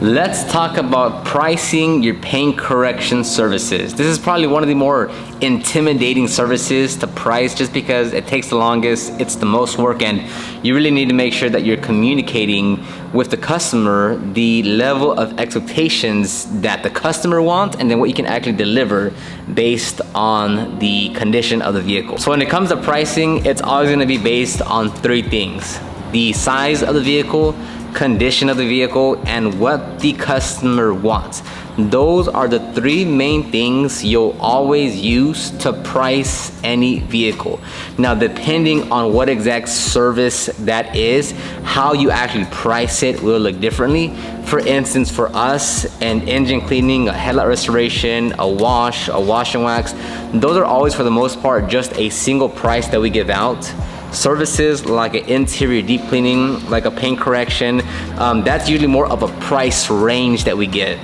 Let's talk about pricing your paint correction services. This is probably one of the more intimidating services to price just because it takes the longest, it's the most work, and you really need to make sure that you're communicating with the customer the level of expectations that the customer wants and then what you can actually deliver based on the condition of the vehicle. So when it comes to pricing, it's always going to be based on three things: the size of the vehicle, condition of the vehicle, and what the customer wants. Those are the three main things you'll always use to price any vehicle. Now, depending on what exact service that is, how you actually price it will look differently. For instance, for us, an engine cleaning, a headlight restoration, a wash and wax, those are always, for the most part, just a single price that we give out. Services like an interior deep cleaning, like a paint correction, that's usually more of a price range that we get.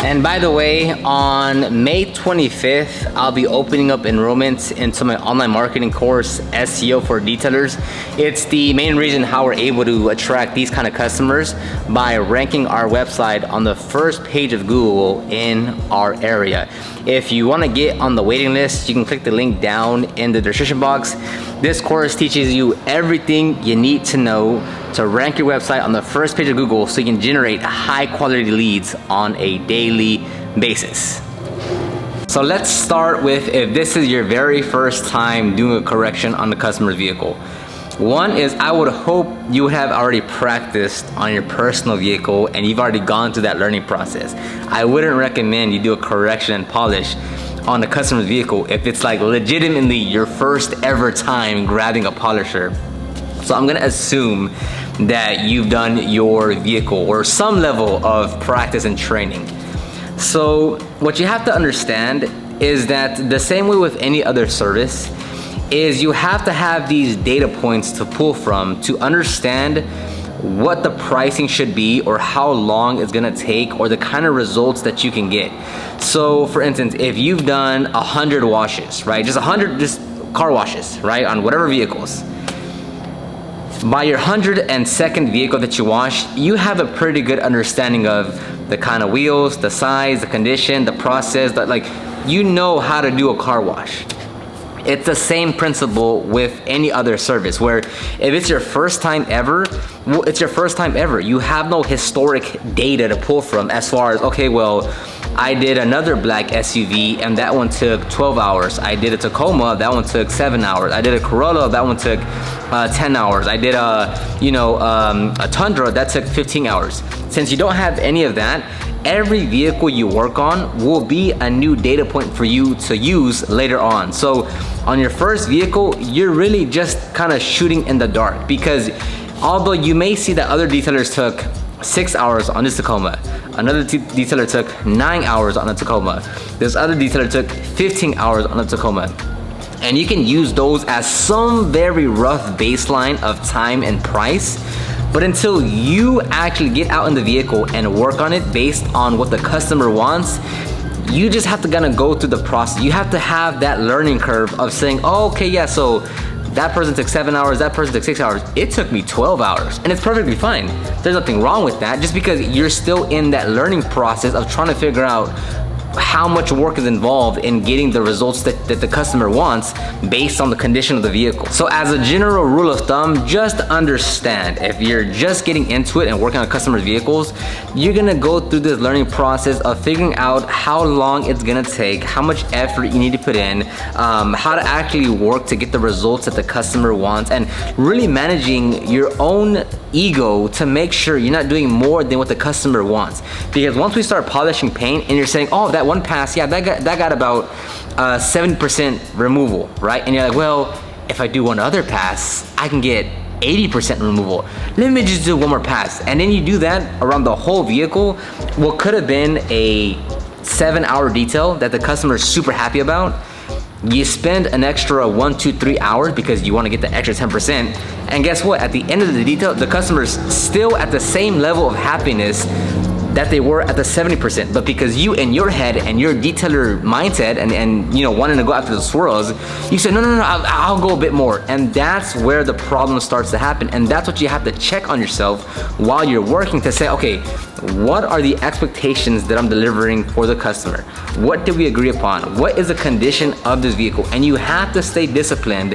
And by the way, on May 25th, I'll be opening up enrollments into my online marketing course, SEO For Detailers. It's the main reason how we're able to attract these kind of customers by ranking our website on the first page of Google in our area. If you want to get on the waiting list, you can click the link down in the description box. This course teaches you everything you need to know to rank your website on the first page of Google so you can generate high quality leads on a daily basis. So let's start with if this is your very first time doing a correction on the customer's vehicle. One is, I would hope you would have already practiced on your personal vehicle and you've already gone through that learning process. I wouldn't recommend you do a correction and polish on the customer's vehicle if it's like legitimately your first ever time grabbing a polisher. So I'm gonna assume that you've done your vehicle or some level of practice and training. So what you have to understand is that the same way with any other service is you have to have these data points to pull from to understand what the pricing should be or how long it's gonna take or the kind of results that you can get. So for instance, if you've done 100 washes, right? Just 100 car washes, right? On whatever vehicles. By your 102nd vehicle that you wash, you have a pretty good understanding of the kind of wheels, the size, the condition, the process, that like you know how to do a car wash. It's the same principle with any other service where if it's your first time ever, well, it's your first time ever. You have no historic data to pull from as far as, okay, well, I did another black SUV and that one took 12 hours. I did a Tacoma, that one took 7 hours. I did a Corolla, that one took 10 hours. I did a Tundra, that took 15 hours. Since you don't have any of that, every vehicle you work on will be a new data point for you to use later on. So on your first vehicle, you're really just kind of shooting in the dark because although you may see that other detailers took 6 hours on this Tacoma, another detailer took 9 hours on a Tacoma, this other detailer took 15 hours on a Tacoma. And you can use those as some very rough baseline of time and price. But until you actually get out in the vehicle and work on it based on what the customer wants, you just have to kind of go through the process. You have to have that learning curve of saying, oh, okay, yeah, so that person took 7 hours, that person took 6 hours. It took me 12 hours, and it's perfectly fine. There's nothing wrong with that, just because you're still in that learning process of trying to figure out how much work is involved in getting the results that the customer wants based on the condition of the vehicle. So as a general rule of thumb, just understand if you're just getting into it and working on customers' vehicles, you're gonna go through this learning process of figuring out how long it's gonna take, how much effort you need to put in, how to actually work to get the results that the customer wants, and really managing your own ego to make sure you're not doing more than what the customer wants. Because once we start polishing paint and you're saying, oh, that one pass, yeah, that got about 70% removal, right? And you're like, well, if I do one other pass, I can get 80% removal. Let me just do one more pass. And then you do that around the whole vehicle. What could have been a 7-hour detail that the customer is super happy about, you spend an extra 1, 2, 3 hours because you want to get the extra 10%. And guess what? At the end of the detail, the customer's still at the same level of happiness that they were at the 70%. But because you in your head and your detailer mindset and you know, wanting to go after the swirls, you said, no, I'll go a bit more. And that's where the problem starts to happen. And that's what you have to check on yourself while you're working to say, okay, what are the expectations that I'm delivering for the customer? What did we agree upon? What is the condition of this vehicle? And you have to stay disciplined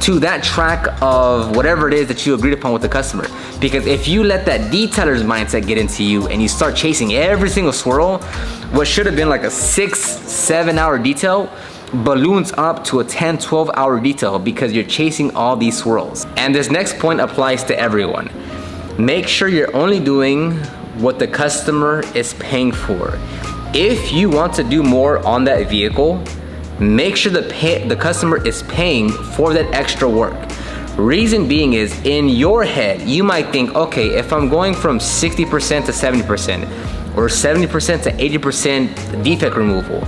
to that track of whatever it is that you agreed upon with the customer. Because if you let that detailer's mindset get into you and you start chasing every single swirl, what should have been like a 6-7 hour detail balloons up to a 10-12 hour detail because you're chasing all these swirls. And this next point applies to everyone. Make sure you're only doing what the customer is paying for. If you want to do more on that vehicle, make sure the customer is paying for that extra work. Reason being is, in your head, you might think, okay, if I'm going from 60% to 70% or 70% to 80% defect removal,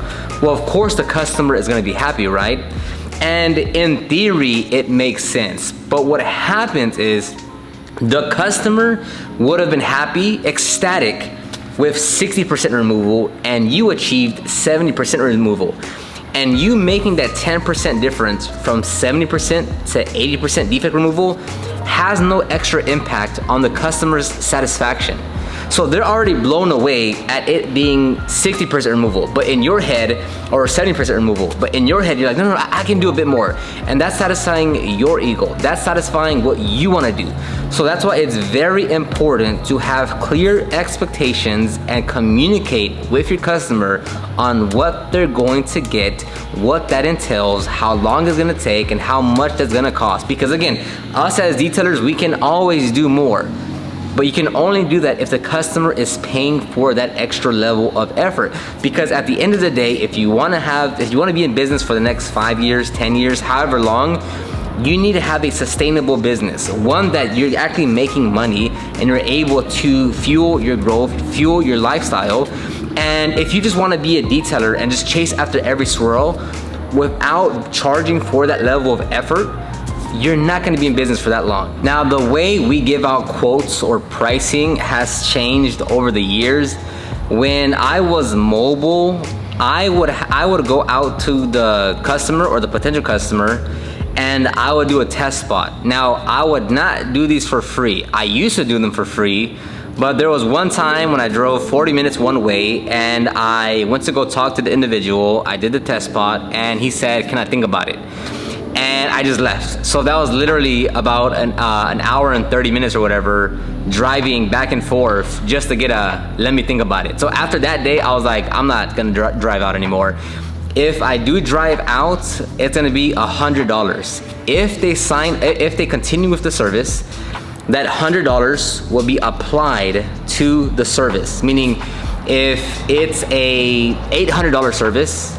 well, of course the customer is gonna be happy, right? And in theory, it makes sense. But what happens is the customer would have been happy, ecstatic with 60% removal, and you achieved 70% removal. And you making that 10% difference from 70% to 80% defect removal has no extra impact on the customer's satisfaction. So they're already blown away at it being 60% removal, but in your head, or 70% removal, but in your head, you're like, no, I can do a bit more. And that's satisfying your ego. That's satisfying what you wanna do. So that's why it's very important to have clear expectations and communicate with your customer on what they're going to get, what that entails, how long it's gonna take, and how much that's gonna cost. Because again, us as detailers, we can always do more. But you can only do that if the customer is paying for that extra level of effort. Because at the end of the day, if you wanna be in business for the next 5 years, 10 years, however long, you need to have a sustainable business, one that you're actually making money and you're able to fuel your growth, fuel your lifestyle. And if you just wanna be a detailer and just chase after every swirl without charging for that level of effort, you're not gonna be in business for that long. Now, the way we give out quotes or pricing has changed over the years. When I was mobile, I would go out to the customer or the potential customer and I would do a test spot. Now, I would not do these for free. I used to do them for free, but there was one time when I drove 40 minutes one way and I went to go talk to the individual. I did the test spot and he said, can I think about it? And I just left. So that was literally about an hour and 30 minutes or whatever, driving back and forth just to get a, let me think about it. So after that day, I was like, I'm not gonna drive out anymore. If I do drive out, it's gonna be $100. If they continue with the service, that $100 will be applied to the service. Meaning, if it's a $800 service,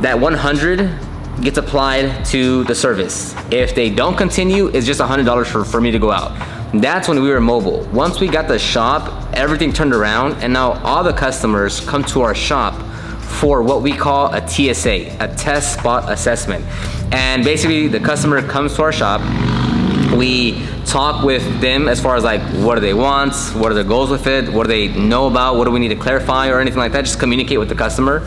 that 100 gets applied to the service. If they don't continue, it's just $100 for me to go out. That's when we were mobile. Once we got the shop, everything turned around, and now all the customers come to our shop for what we call a TSA, a test spot assessment. And basically, the customer comes to our shop, we talk with them as far as like, what do they want, what are their goals with it, what do they know about, what do we need to clarify or anything like that, just communicate with the customer.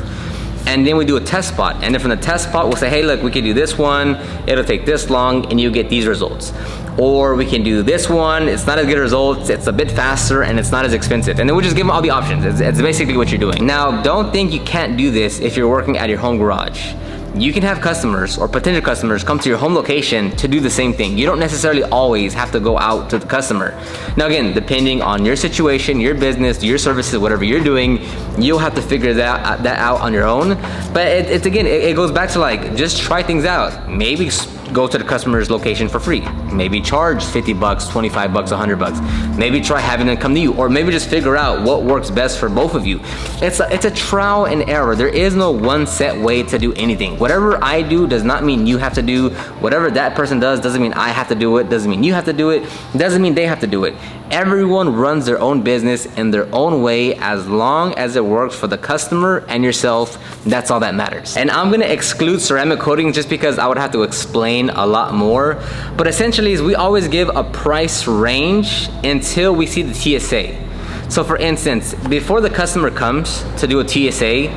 And then we do a test spot. And then from the test spot, we'll say, hey, look, we can do this one, it'll take this long, and you get these results. Or we can do this one, it's not as good results, it's a bit faster, and it's not as expensive. And then we just give them all the options. It's basically what you're doing. Now, don't think you can't do this if you're working at your home garage. You can have customers or potential customers come to your home location to do the same thing. You don't necessarily always have to go out to the customer. Now again, depending on your situation, your business, your services, whatever you're doing, you'll have to figure that out on your own. But it goes back to like, just try things out. Maybe go to the customer's location for free. Maybe charge 50 bucks, 25 bucks, 100 bucks. Maybe try having them come to you, or maybe just figure out what works best for both of you. It's a trial and error. There is no one set way to do anything. Whatever I do does not mean you have to do. Whatever that person does doesn't mean I have to do it, doesn't mean you have to do it, doesn't mean they have to do it. Everyone runs their own business in their own way. As long as it works for the customer and yourself, that's all that matters. And I'm gonna exclude ceramic coating just because I would have to explain a lot more. But essentially, is we always give a price range until we see the TSA. So for instance, before the customer comes to do a TSA,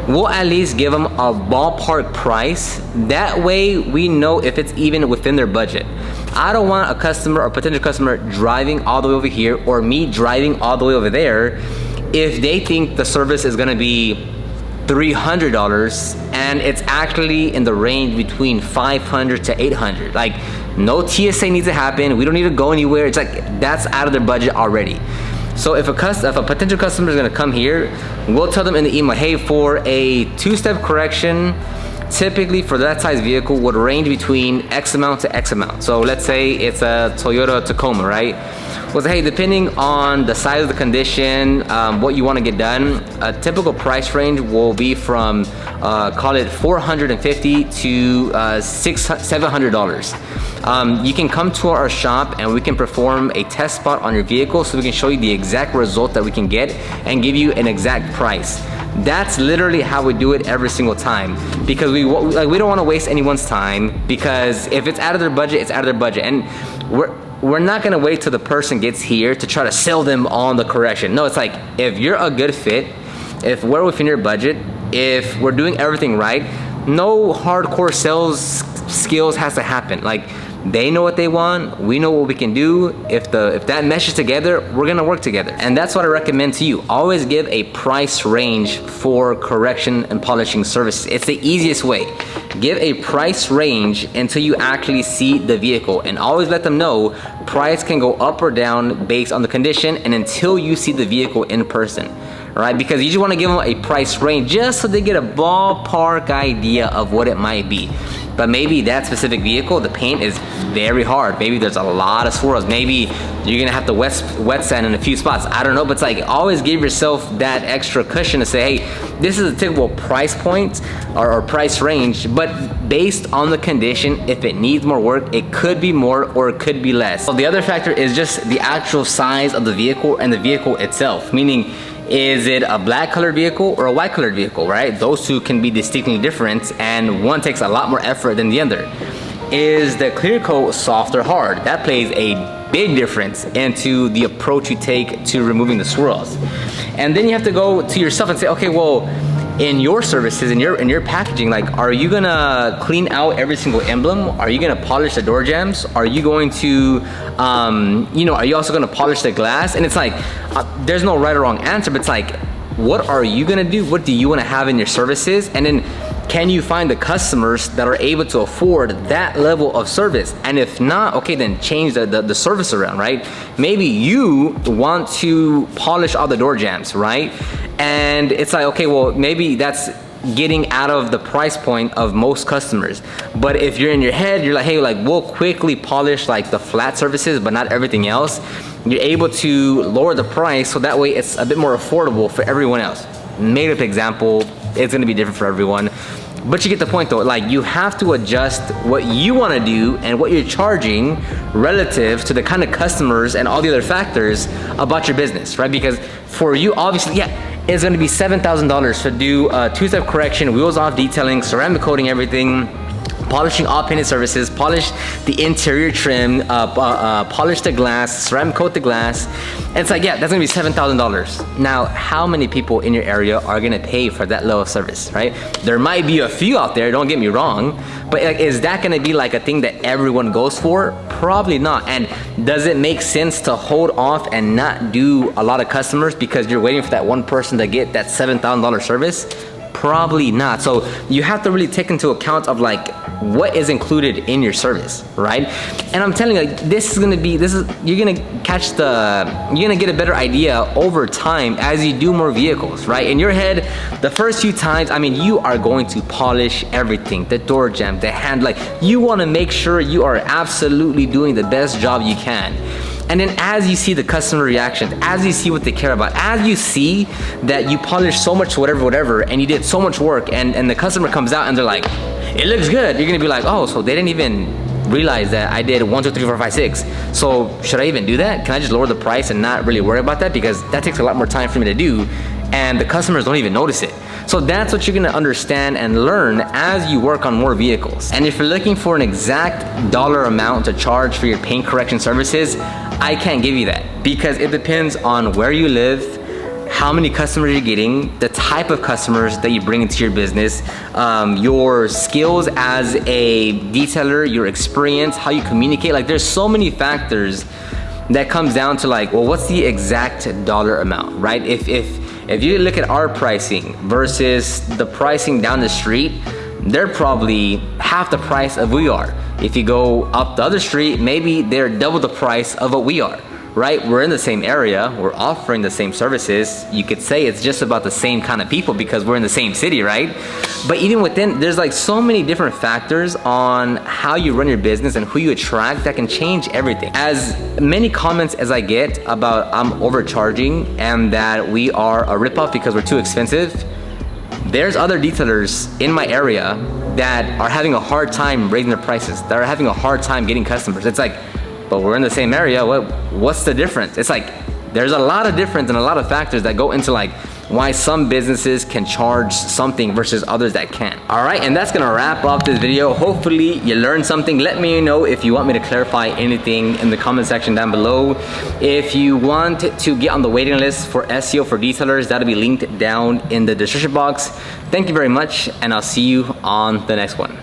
we'll at least give them a ballpark price. That way we know if it's even within their budget. I don't want a customer or potential customer driving all the way over here or me driving all the way over there if they think the service is gonna be $300 and it's actually in the range between $500 to $800. Like, no TSA needs to happen. We don't need to go anywhere. It's like, that's out of their budget already. So if a potential customer is gonna come here, we'll tell them in the email, hey, for a two-step correction, typically for that size vehicle would range between X amount to X amount. So let's say it's a Toyota Tacoma, right? We'll say, hey, depending on the size of the condition, what you wanna get done, a typical price range will be from, call it $450 to $700. You can come to our shop and we can perform a test spot on your vehicle so we can show you the exact result that we can get and give you an exact price. That's literally how we do it every single time, because we don't want to waste anyone's time, because if it's out of their budget, it's out of their budget, and we're not going to wait till the person gets here to try to sell them on the correction. No, it's like, if you're a good fit, if we're within your budget, if we're doing everything right, no hardcore sales skills has to happen. Like, they know what they want, we know what we can do. If that meshes together, we're gonna work together. And that's what I recommend to you. Always give a price range for correction and polishing services. It's the easiest way. Give a price range until you actually see the vehicle, and always let them know price can go up or down based on the condition and until you see the vehicle in person. Right? Because you just want to give them a price range just so they get a ballpark idea of what it might be. But maybe that specific vehicle, the paint is very hard. Maybe there's a lot of swirls. Maybe you're gonna have to wet sand in a few spots. I don't know, but it's like, always give yourself that extra cushion to say, hey, this is a typical price point or price range, but based on the condition, if it needs more work, it could be more or it could be less. So the other factor is just the actual size of the vehicle and the vehicle itself, meaning, is it a black colored vehicle or a white colored vehicle, right? Those two can be distinctly different, and one takes a lot more effort than the other. Is the clear coat soft or hard? That plays a big difference into the approach you take to removing the swirls. And then you have to go to yourself and say, okay, well, in your services, in your packaging, like, are you gonna clean out every single emblem? Are you gonna polish the door jambs? Are you going to, are you also gonna polish the glass? And it's like, there's no right or wrong answer, but it's like, what are you gonna do? What do you wanna have in your services? And then, can you find the customers that are able to afford that level of service? And if not, okay, then change the service around, right? Maybe you want to polish all the door jambs, right? And it's like, okay, well, maybe that's getting out of the price point of most customers. But if you're in your head, you're like, hey, like, we'll quickly polish like the flat surfaces, but not everything else. You're able to lower the price, so that way it's a bit more affordable for everyone else. Made up example, it's gonna be different for everyone. But you get the point though, like, you have to adjust what you wanna do and what you're charging relative to the kind of customers and all the other factors about your business, right? Because for you, obviously, yeah, it's gonna be $7,000 to do a two-step correction, wheels off detailing, ceramic coating everything, polishing all painted surfaces, polish the interior trim, polish the glass, ceramic coat the glass. And it's like, yeah, that's gonna be $7,000. Now, how many people in your area are gonna pay for that level of service, right? There might be a few out there, don't get me wrong, but like, is that gonna be like a thing that everyone goes for? Probably not. And does it make sense to hold off and not do a lot of customers because you're waiting for that one person to get that $7,000 service? Probably not. So you have to really take into account of like what is included in your service, right? And I'm telling you, like, you're gonna get a better idea over time as you do more vehicles, right? In your head, the first few times, I mean, you are going to polish everything, the door jamb, the hand, like, you wanna make sure you are absolutely doing the best job you can. And then as you see the customer reactions, as you see what they care about, as you see that you polished so much whatever, and you did so much work, and the customer comes out and they're like, it looks good, you're gonna be like, oh, so they didn't even realize that I did 1, 2, 3, 4, 5, 6. So should I even do that? Can I just lower the price and not really worry about that? Because that takes a lot more time for me to do, and the customers don't even notice it. So that's what you're gonna understand and learn as you work on more vehicles. And if you're looking for an exact dollar amount to charge for your paint correction services, I can't give you that because it depends on where you live, how many customers you're getting, the type of customers that you bring into your business, your skills as a detailer, your experience, how you communicate. Like there's so many factors that comes down to like, well, what's the exact dollar amount, right? If you look at our pricing versus the pricing down the street, they're probably half the price of we are. If you go up the other street, maybe they're double the price of what we are. Right? We're in the same area, we're offering the same services. You could say it's just about the same kind of people because we're in the same city, right? But even within, there's like so many different factors on how you run your business and who you attract that can change everything. As many comments as I get about I'm overcharging and that we are a ripoff because we're too expensive, there's other detailers in my area that are having a hard time raising their prices, that are having a hard time getting customers. It's like, but we're in the same area, what's the difference? It's like, there's a lot of difference and a lot of factors that go into like why some businesses can charge something versus others that can't. All right, and that's gonna wrap up this video. Hopefully you learned something. Let me know if you want me to clarify anything in the comment section down below. If you want to get on the waiting list for SEO for Detailers, that'll be linked down in the description box. Thank you very much, and I'll see you on the next one.